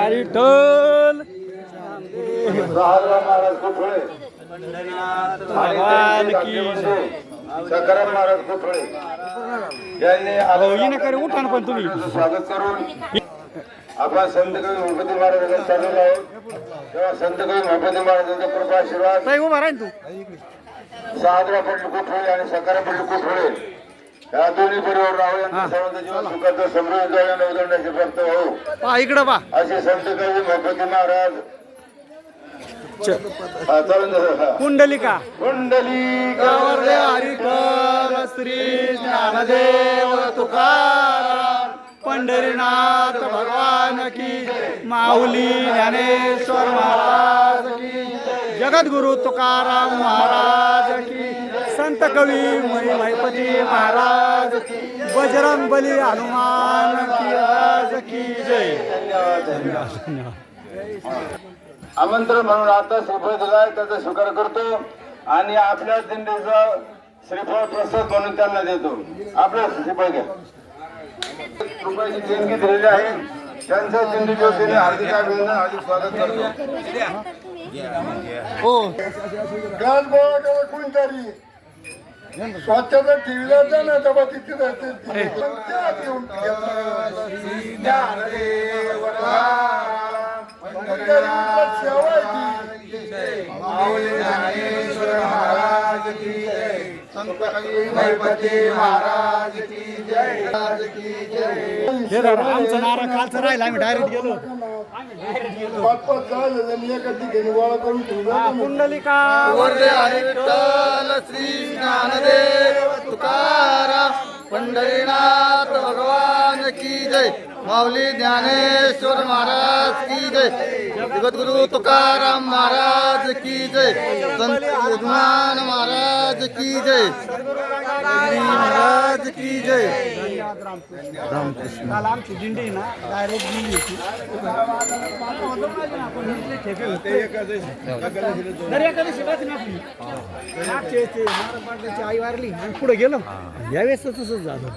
विठ्ठल महाराज कुठळे भगवान की सकाराम महाराज कुठळे यांनी उठा ना पण तुम्ही स्वागत करून आपण संत कवी गणपती महाराजांना चाललेलो आहोत. तेव्हा संत कवी गणपती महाराजांचा कृपा आशीर्वाद उभा राहील तू सहादरा पडली कुठळे आणि सकाराम पडली कुठळे या दोन्ही परिवार राहू यांच्या सर्वांचं जीवन सुखाचं समृद्ध आणि उदरण्याचे प्राप्त हो इकडं बा असे संत कवी गणपती महाराज कुंडलिका कुंडलिका हरिकर श्री ज्ञानदेव तुकाराम पंढरीनाथ भगवान की, माऊली ज्ञानेश्वर महाराज की, जगद्गुरु तुकाराम महाराज की, संत कवी महिपती महाराज की, बजरंग बली हनुमान की आज की जय. आमंत्रण म्हणून आता श्रीफळ दिलाय त्याचा स्वीकार करतो आणि आपल्या दिंडीचा श्रीफळ प्रसाद म्हणून त्यांना देतो. आपल्या श्रीफळ घ्या. रुपयाची देणगी दिलेली आहे. त्यांच्या दिंडीच्या वतीने हार्दिक अभिनंदन, हार्दिक स्वागत करतो. हो कोणतरी स्वच्छता ठेवला ना तेव्हा तिथे हे दादा आमचा नारा कालचा राहिला आम्ही डायरेक्ट गेलो. पाच पाच झालं एका ठिकाणी गोळा करून ठेवला. कुंडलिका श्री ज्ञानदेव तुकाराम पंढरीनाथ भगवान की जय. माऊली ज्ञानेश्वर महाराज की जय. जगद्गुरु तुकाराम महाराज की जय. संत यजमान महाराज की जय. महाराज की जय. काल आमची दिंडी ना डायरेक्ट गेली होती. आई वारली आणि पुढे गेलो. यावेळेस तसंच झालं.